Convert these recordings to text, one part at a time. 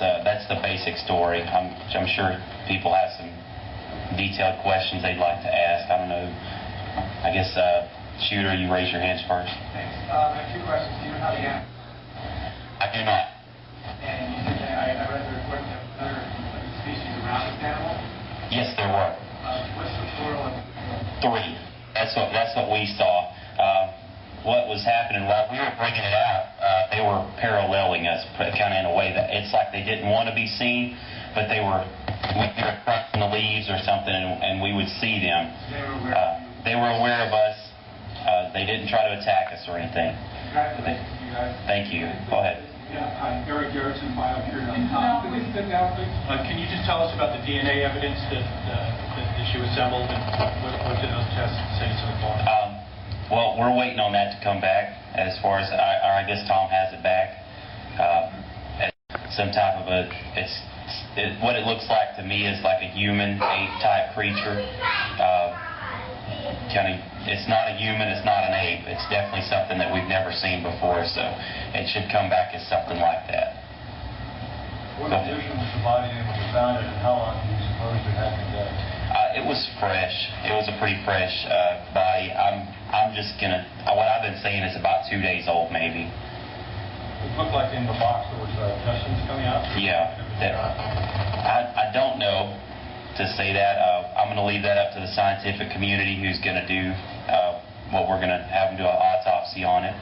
that's the basic story. I'm sure people have some detailed questions they'd like to ask. I don't know. I guess, Shooter, you raise your hands first. Thanks. I have two questions. Do you know how the animal? I do not. And you said that I read the report that other species around this animal? Yes, there were. What's the plural of? 3. That's what we saw. What was happening while we were bringing it out, they were paralleling us, kind of in a way that it's like they didn't want to be seen, but we were crunching the leaves or something, and we would see them. They were aware of us. They didn't try to attack us or anything. Congratulations to you guys. Thank you. Go ahead. Yeah, Eric Garrison, BioPure.com. Please sit down, please. Can you just tell us about the DNA evidence that you assembled, and what did those tests say so far? Well, we're waiting on that to come back. As far as I guess Tom has it back. Some type of what it looks like to me is like a human ape type creature. It's not a human, it's not an ape. It's definitely something that we've never seen before. So it should come back as something like that. What condition was the body in when you found it, and how long do you suppose it had been dead? It was fresh. It was a pretty fresh body. I'm just gonna. What I've been saying is about 2 days old, maybe. It looked like in the box there was intestines coming out. Yeah. I don't know to say that. I'm going to leave that up to the scientific community, who's going to do what we're going to have them do an autopsy on it.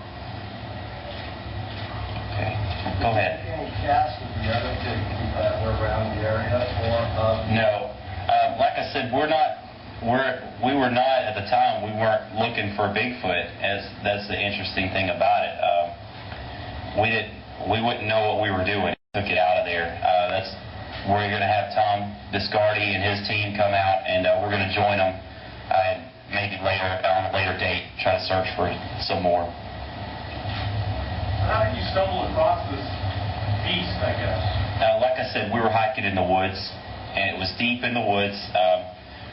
Okay. Go ahead. Any casts of the other two that were around the area, or No. Like I said, we were not at the time. We weren't looking for Bigfoot. That's the interesting thing about it. We wouldn't know what we were doing. Took it out of there. We're going to have Tom Biscardi and his team come out, and we're going to join them, maybe later on a later date. Try to search for some more. How did you stumble across this beast, I guess? Like I said, we were hiking in the woods, and it was deep in the woods.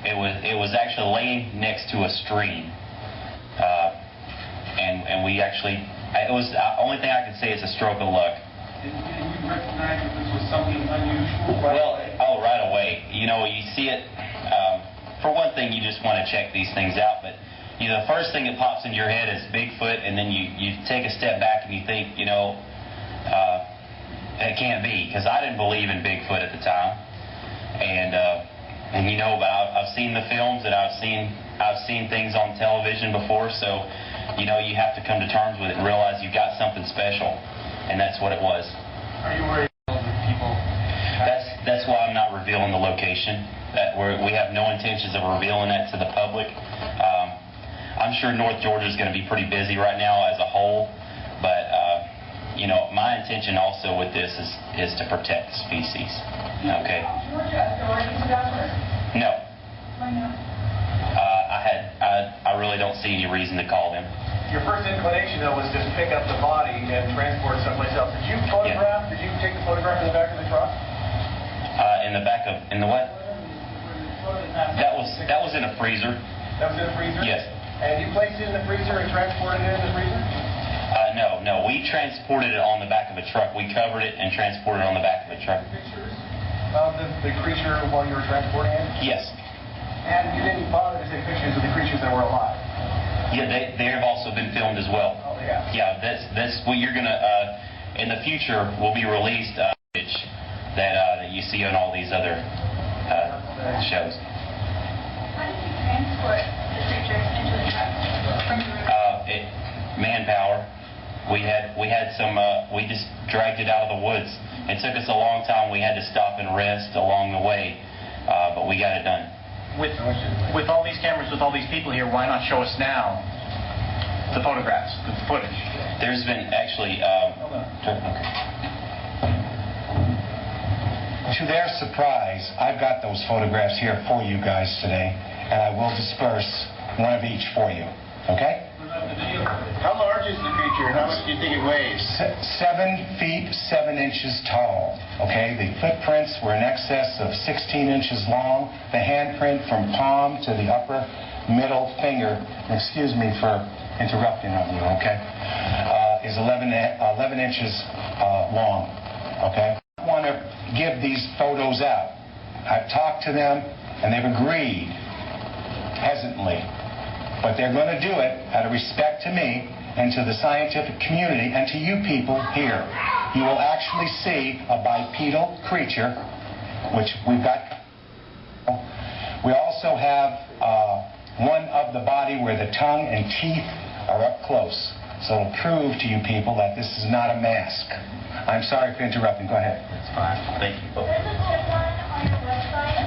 It was actually laying next to a stream, and we actually. It was the only thing I can say is a stroke of luck. Did you recognize that this was something unusual? Right away. You see it. For one thing, you just want to check these things out, but the first thing that pops into your head is Bigfoot, and then you take a step back and you think, it can't be, because I didn't believe in Bigfoot at the time, and but I've seen the films, and I've seen things on television before, so you have to come to terms with it and realize you've got something special, and that's what it was. Are you worried about people? That's why I'm not revealing the location. We have no intentions of revealing that to the public. I'm sure North Georgia is going to be pretty busy right now as a whole, but my intention also with this is to protect the species. Okay. No. Why not? I really don't see any reason to call them. your first inclination though was just pick up the body and transport it someplace else. Did you photograph? Yeah. Did you take the photograph in the back of the truck? In the what? That was in a freezer. That was in a freezer? Yes. And you placed it in the freezer and transported it in the freezer? No. We transported it on the back of a truck. We covered it and transported it on the back of a truck. Pictures of the creature while you were transporting it? Yes. And you didn't bother to take pictures of the creatures that were alive? Yeah, they have also been filmed as well. Oh, yeah. Yeah, that's what you're gonna. In the future, will be released footage that you see on all these other shows. How did you transport the creatures into the truck from the river? Manpower. We had some. We just dragged it out of the woods. It took us a long time. We had to stop and rest along the way, but we got it done. With all these cameras, with all these people here, why not show us now the photographs, the footage? There's been actually. To their surprise, I've got those photographs here for you guys today, and I will disperse one of each for you. Okay? How large is the creature and how much do you think it weighs? 7 feet 7 inches tall. Okay, the footprints were in excess of 16 inches long. The handprint from palm to the upper middle finger, excuse me for interrupting on you, okay, is 11 inches long. Okay? want to give these photos out. I've talked to them, and they've agreed, hesitantly. But they're going to do it out of respect to me and to the scientific community and to you people here. You will actually see a bipedal creature, which we've got. We also have one of the body where the tongue and teeth are up close. So it'll prove to you people that this is not a mask. I'm sorry for interrupting. Go ahead. That's fine. Thank you. There's a tip line on your website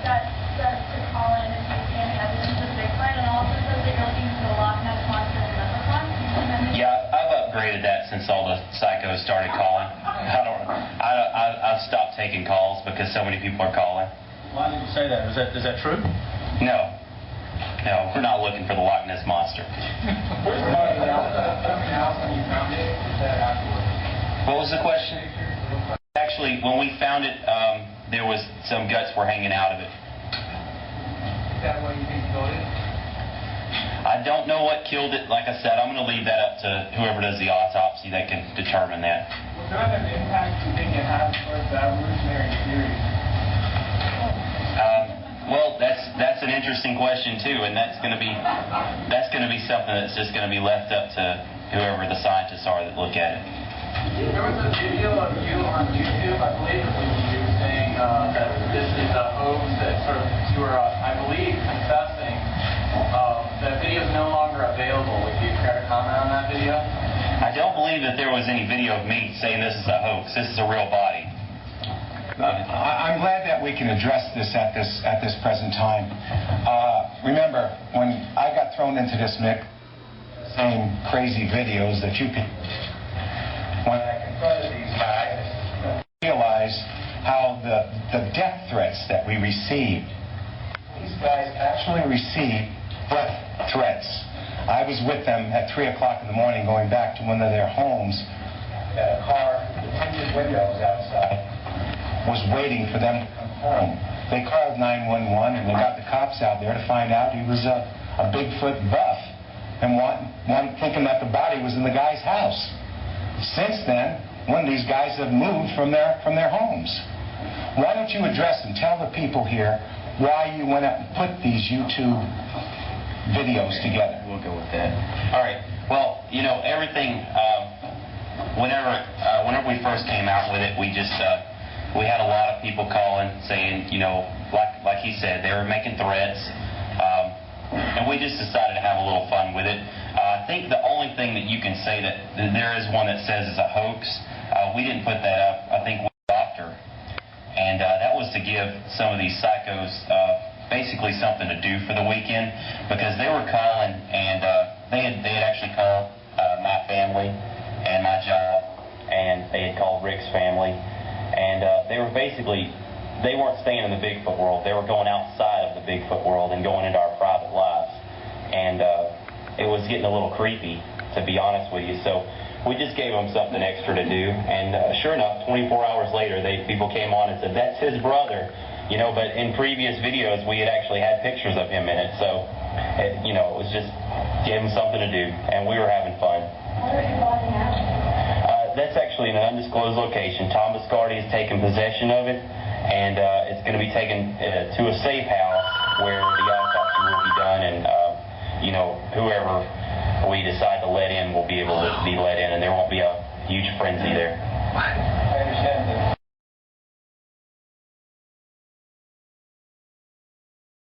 that says to call in if you see any evidence of Bigfoot, and also says that you're looking for the Loch Ness Monster and the leprechaun. Yeah, I've upgraded that since all the psychos started calling. I've stopped taking calls because so many people are calling. Why did you say that? Is that true? No, we're not looking for the Loch Ness Monster. What was the question? Actually, when we found it, there was some guts were hanging out of it. Is that what you think killed it? I don't know what killed it. Like I said, I'm going to leave that up to whoever does the autopsy that can determine that. What kind of impact do you think it has towards the evolutionary theory? Well, that's an interesting question too, and that's going to be something that's just going to be left up to whoever the scientists are that look at it. There was a video of you on YouTube, I believe it was you, saying that this is a hoax, that sort of you were, I believe, confessing. The video is no longer available. Would you care to comment on that video? I don't believe that there was any video of me saying this is a hoax. This is a real body. I'm glad that we can address this at this present time. Remember, when I got thrown into this mix, same crazy videos that you people. When I confronted these guys, I realized how the death threats that we received. These guys actually received death threats. I was with them at 3 o'clock in the morning going back to one of their homes. A car with tinted windows outside was waiting for them to come home. They called 911 and they got the cops out there to find out he was a Bigfoot buff and thinking that the body was in the guy's house. Since then, one of these guys have moved from their homes. Why don't you address them? Tell the people here why you went out and put these YouTube videos together. We'll go with that. All right. Well, everything. Whenever we first came out with it, we had a lot of people calling saying, like he said, they were making threats, and we just decided to have a little fun with it. I think the only thing that you can say that there is one that says is a hoax. We didn't put that up. I think we doctor, and that was to give some of these psychos basically something to do for the weekend, because they were calling and they had actually called my family and my job, and they had called Rick's family, and they weren't staying in the Bigfoot world. They were going outside of the Bigfoot world and going into our private lives, and it was getting a little creepy, to be honest with you. So we just gave them something extra to do, and sure enough, 24 hours later, people came on and said, that's his brother. But in previous videos, we had actually had pictures of him in it, so it was just give him something to do, and we were having fun. That's actually in an undisclosed location. Tom Biscardi has taken possession of it, and it's going to be taken to a safe house where the autopsy will be done, and whoever we decide to let in will be able to be let in, and there won't be a huge frenzy there.